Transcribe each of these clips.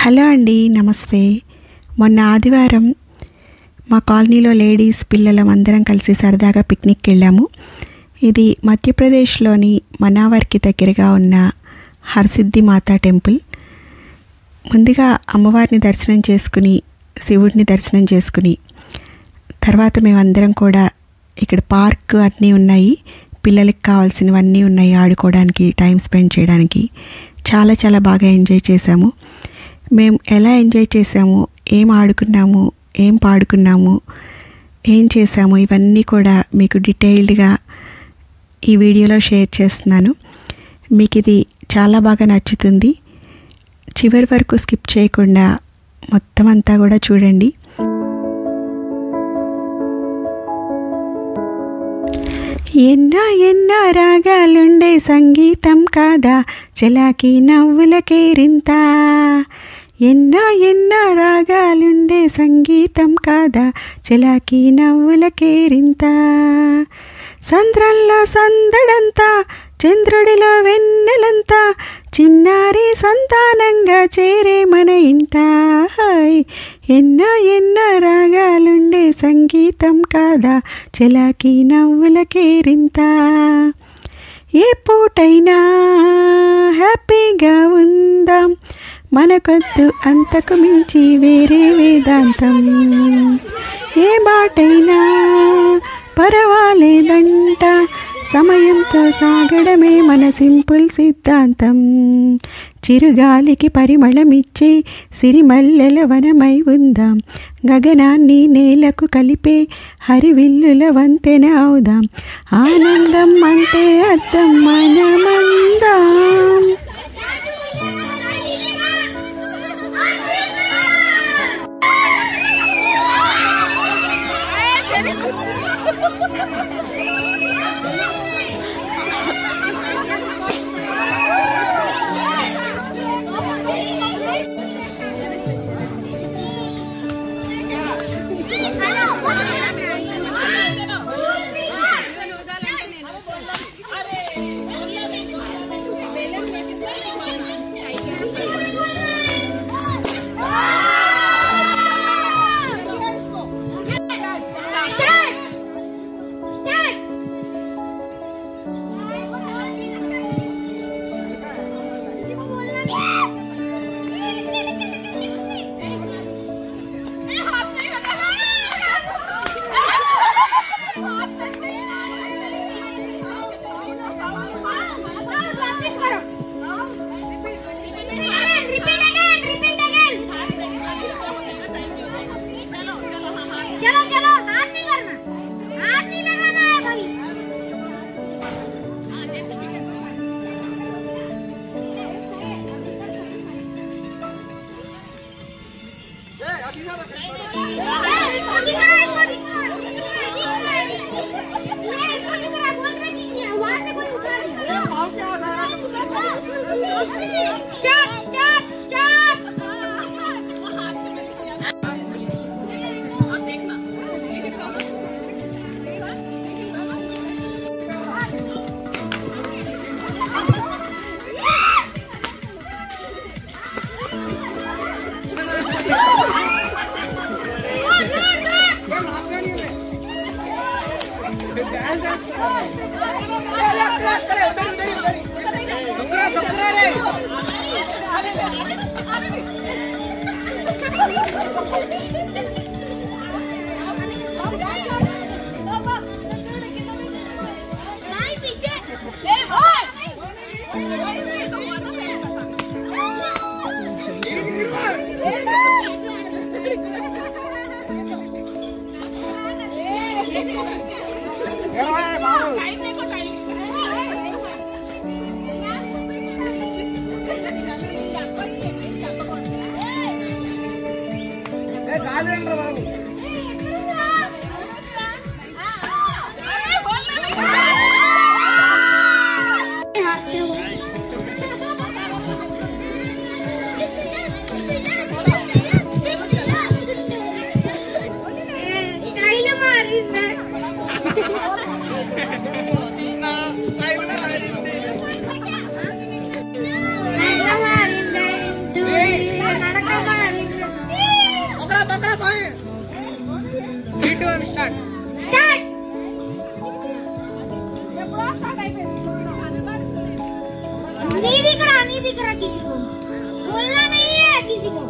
Hello అండి, నమస్తే. మొన్న ఆదివారం మా కాలనీలో లేడీస్ పిల్లలం అందరం కలిసి సరదాగా పిక్నిక్కి వెళ్ళాము. ఇది మధ్యప్రదేశ్లోని మనావర్కి దగ్గరగా ఉన్న హర్సిద్ధి మాతా టెంపుల్. ముందుగా అమ్మవారిని దర్శనం చేసుకుని, శివుడిని దర్శనం చేసుకుని, తర్వాత మేమందరం కూడా ఇక్కడ పార్క్ అన్నీ ఉన్నాయి, పిల్లలకి కావాల్సినవన్నీ ఉన్నాయి, ఆడుకోవడానికి, టైం స్పెండ్ చేయడానికి. చాలా చాలా బాగా ఎంజాయ్ చేశాము. మేము ఎలా ఎంజాయ్ చేసాము, ఏం ఆడుకున్నాము, ఏం పాడుకున్నాము, ఏం చేసాము, ఇవన్నీ కూడా మీకు డీటెయిల్డ్గా ఈ వీడియోలో షేర్ చేస్తున్నాను. మీకు ఇది చాలా బాగా నచ్చుతుంది. చివరి వరకు స్కిప్ చేయకుండా మొత్తం అంతా కూడా చూడండి. ఎన్నో ఎన్నో రాగాలుండే సంగీతం కాదా చలాకి నవ్వులకేరింత. ఎన్నో ఎన్నో రాగాలుండే సంగీతం కాదా చలాకి నవ్వులకేరింత. సంద్రంలో సందడంతా, చంద్రుడిలో వెన్నెలంతా, చిన్నారి సంతానంగా చేరే మన ఇంట. ఎన్నో ఎన్నో రాగాలుండే సంగీతం కాదా చలాకి నవ్వులకేరింత. ఏ పూటైనా హ్యాపీగా ఉందాం, మనకొద్దు అంతకు మించి వేరే వేదాంతం. ఏ మాటైనా పర్వాలేదంట, సమయంతో సాగడమే మన సింపుల్ సిద్ధాంతం. చిరుగాలికి పరిమళమిచ్చే సిరిమల్లెల వనమై ఉందాం, గగనాన్ని నేలకు కలిపే హరివిల్లుల వంతెన అవుదాం. ఆనందం అంటే అర్థం మనమందాం. दिख रहा किसी को, बोलना नहीं है किसी को।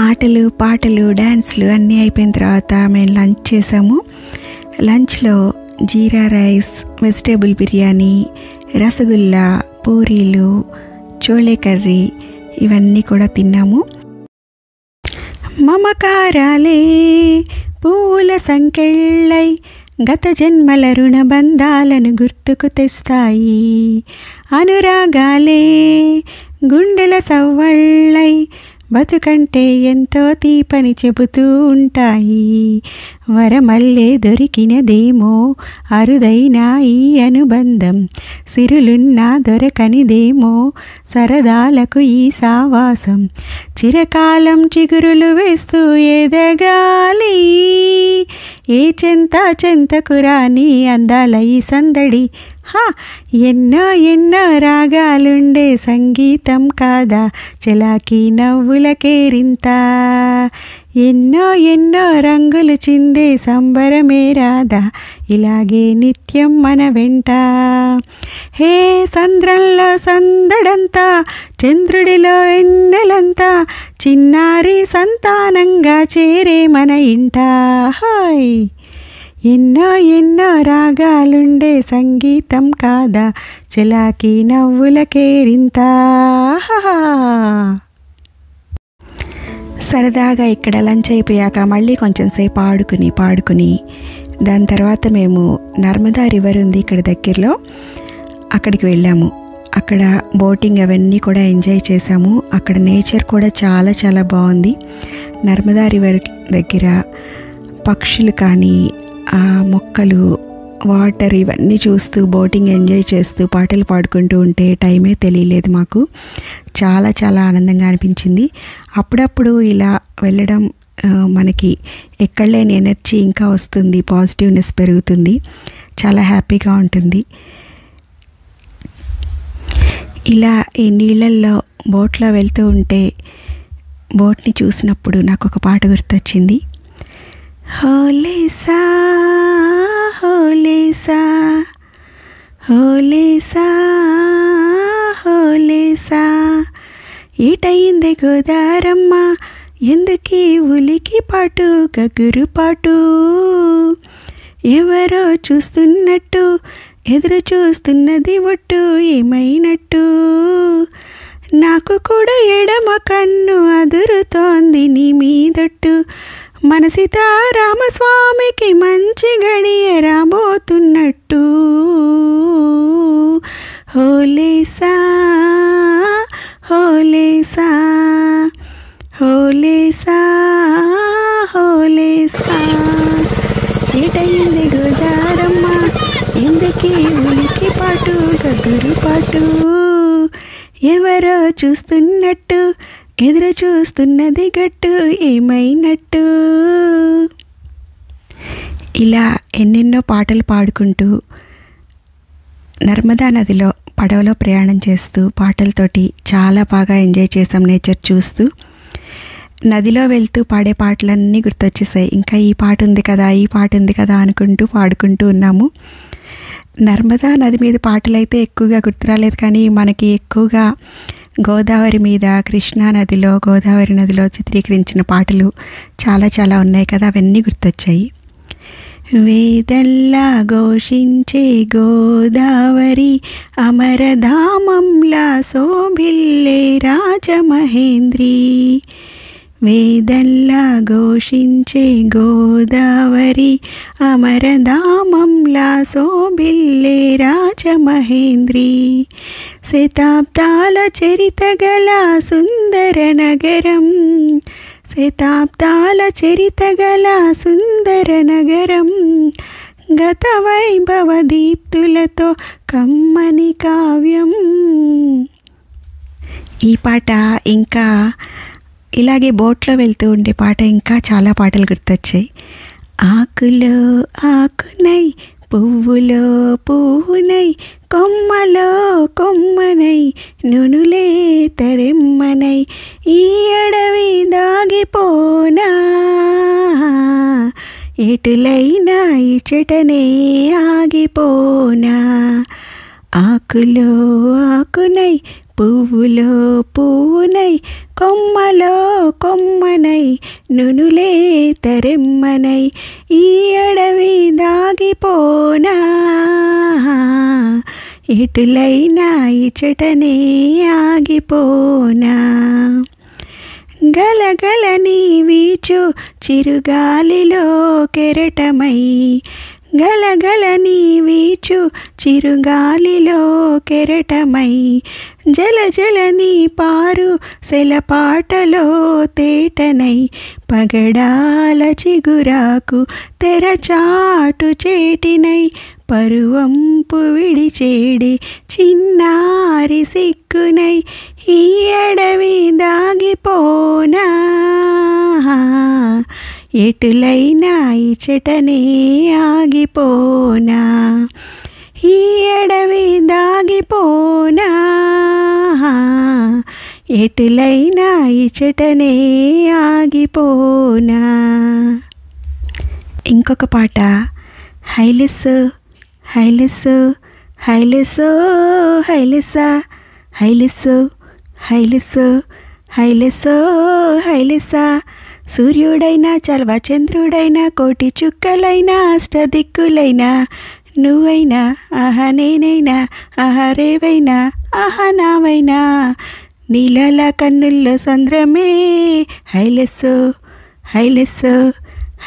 ఆటలు పాటలు డ్యాన్స్లు అన్నీ అయిపోయిన తర్వాత మేము లంచ్ చేసాము. లంచ్లో జీరా రైస్, వెజిటేబుల్ బిర్యానీ, రసగుల్లా, పూరీలు, చోళే కర్రీ ఇవన్నీ కూడా తిన్నాము. మమకారాలే పూల సంకెళ్ళై గత జన్మల రుణబంధాలను గుర్తుకు తెస్తాయి. అనురాగాలే గుండెల సవ్వళ్ళై బతుకంటే ఎంతో తీపని చెబుతూ ఉంటాయి. వరమల్లే దొరికినదేమో అరుదైన ఈ అనుబంధం, సిరులున్నా దొరకనిదేమో సరదాలకు ఈ సావాసం. చిరకాలం చిగురులు వేస్తూ ఎదగాలి, ఏ చెంతకు రాని అందాల ఈ సందడి. ఎన్నో ఎన్నో రాగాలుండే సంగీతం కాదా చెలాకి నవ్వుల కేరింత. ఎన్నో ఎన్నో రంగులు చిందే సంబరమే రాదా ఇలాగే నిత్యం మన వెంట. హే సంద్రంలో సందడంతా, చంద్రుడిలో ఎన్నెలంతా, చిన్నారి సంతానంగా చేరే మన ఇంట. హాయ్ ఎన్నో ఎన్నో రాగాలుండే సంగీతం కాదా చెలాకి నవ్వుల కేరింత. సరదాగా ఇక్కడ లంచ్ అయిపోయాక మళ్ళీ కొంచెం సేపు పాడుకుని దాని తర్వాత మేము నర్మదా రివర్ ఉంది ఇక్కడ దగ్గరలో, అక్కడికి వెళ్ళాము. అక్కడ బోటింగ్ అవన్నీ కూడా ఎంజాయ్ చేసాము. అక్కడ నేచర్ కూడా చాలా చాలా బాగుంది. నర్మదా రివర్ దగ్గర పక్షులు కానీ, ఆ మొక్కలు, వాటర్ ఇవన్నీ చూస్తూ బోటింగ్ ఎంజాయ్ చేస్తూ పాటలు పాడుకుంటూ ఉంటే టైమే తెలియలేదు మాకు. చాలా చాలా ఆనందంగా అనిపించింది. అప్పుడప్పుడు ఇలా వెళ్ళడం మనకి ఎక్కడలేని ఎనర్జీ ఇంకా వస్తుంది, పాజిటివ్నెస్ పెరుగుతుంది, చాలా హ్యాపీగా ఉంటుంది. ఇలా ఈ నీళ్ళల్లో బోట్లో వెళ్తూ ఉంటే బోట్ని చూసినప్పుడు నాకు ఒక పాట గుర్తొచ్చింది. హోలేసా హోలేసా హోలేసా హోలేసా, ఏటయిందే గోదారమ్మ ఎందుకీ ఉలికి పాటు గగురు పాటు, ఎవరో చూస్తున్నట్టు ఎదురు చూస్తున్నది ఒట్టు ఏమైనట్టు, నాకు కూడా ఎడమ కన్ను అదురుతోంది నీ మీదట్టు, మన సీతారామస్వామికి మంచి గడియ రాబోతున్నట్టు. హోలేసా హోలేసా హోలేసా హోలేసా, ఏటయింది గోదారమ్మ ఎందుకీ ఉలికి పాటు గగురు పాటు, ఎవరో చూస్తున్నట్టు ఎదురు చూస్తున్నది గట్టు ఏమైనట్టు. ఇలా ఎన్నెన్నో పాటలు పాడుకుంటూ నర్మదా నదిలో పడవలో ప్రయాణం చేస్తూ పాటలతోటి చాలా బాగా ఎంజాయ్ చేసాం నేచర్ చూస్తూ. నదిలో వెళ్తూ పాడే పాటలన్నీ గుర్తొచ్చేసాయి. ఇంకా ఈ పాట ఉంది కదా అనుకుంటూ పాడుకుంటూ ఉన్నాము. నర్మదా నది మీద పాటలైతే ఎక్కువగా గుర్తురాలేదు, కానీ మనకి ఎక్కువగా గోదావరి మీద, కృష్ణా నదిలో, గోదావరి నదిలో చిత్రీకరించిన పాటలు చాలా చాలా ఉన్నాయి కదా, అవన్నీ గుర్తొచ్చాయి. వేదల్లా ఘోషించే గోదావరి అమరధామంలా శోభిల్లే రాజమహేంద్రి. వేదల్లా ఘోషించే గోదావరి అమరధామంలా శోభిల్లే రాజమహేంద్రి. శతాబ్దాల చరిత గల సుందర నగరం, శతాబ్దాల చరిత గల సుందర నగరం, గత వైభవ దీప్తులతో కమ్మని కావ్యం. ఈ పాట, ఇంకా ఇలాగే బోట్లో వెళ్తూ ఉండే పాట, ఇంకా చాలా పాటలు గుర్తొచ్చాయి. ఆకులో ఆకునై, పువ్వులో పువ్వునై, కొమ్మలో కొమ్మనై, నునులే తరెమ్మనై, ఈ అడవి దాగిపోనా, ఎటులైనా ఇచటనే ఆగిపోనా. ఆకులో ఆకునై, పువ్వులో పువ్వునై, కొమ్మలో కొమ్మనై, నునులే తరెమ్మనై, ఈ అడవి దాగిపోనా, ఎటులైనా ఇచటనే ఆగిపోనా. గలగల నీ వీచు చిరుగాలిలో కెరటమై, గలగల నీ వీచు చిరుగాలిలో కెరటమై, జల జల నీ పారు సెలపాటలో తేటనై, పగడాల చిగురాకు తెరచాటు చేటినై, పరువంపు విడిచేడి చిన్నారి సిగ్గునై, ఈ అడవి దాగిపోనా, ఎటులైనా ఇచటనే ఆగిపోనా, ఈ అడవి దాగిపోనా, ఎటులైనా ఇచటనే ఆగిపోనా. ఇంకొక పాట, హైలెస్సు హైలెస్సు హైలెస్సో హైలెస్సా, హైలెస్సు హైలెస్సు హైలెస్సో హైలెస్సా. సూర్యుడైనా చలవ చంద్రుడైనా, కోటి చుక్కలైనా, అష్టదిక్కులైనా, నువ్వైనా ఆహా నేనైనా, ఆహా రేవైనా, ఆహా నావైనా, నీలాల కన్నుల్లో సంద్రమే, హైలెస్సు హైలెస్సు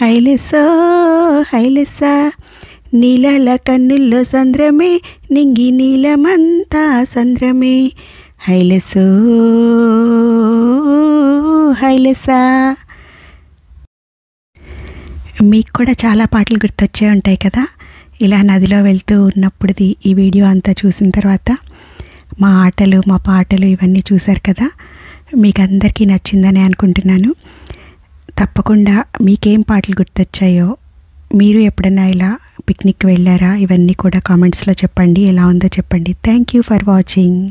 హైలెస్సో హైలెస్సా. నీలాల కన్నుల్లో సంద్రమే, నింగి నీలమంతా సంద్రమే, హైలెస్సో హైలెస్సా. మీకు కూడా చాలా పాటలు గుర్తొచ్చే ఉంటాయి కదా, ఇలా నదిలో వెళ్తూ ఉన్నప్పుడుది ఈ వీడియో అంతా చూసిన తర్వాత. మా ఆటలు, మా పాటలు ఇవన్నీ చూశారు కదా, మీకు అందరికీ నచ్చిందని అనుకుంటున్నాను. తప్పకుండా మీకేం పాటలు గుర్తొచ్చాయో, మీరు ఎప్పుడైనా ఇలా పిక్నిక్ వెళ్ళారా, ఇవన్నీ కూడా కామెంట్స్లో చెప్పండి. ఎలా ఉందో చెప్పండి. Thank you for watching.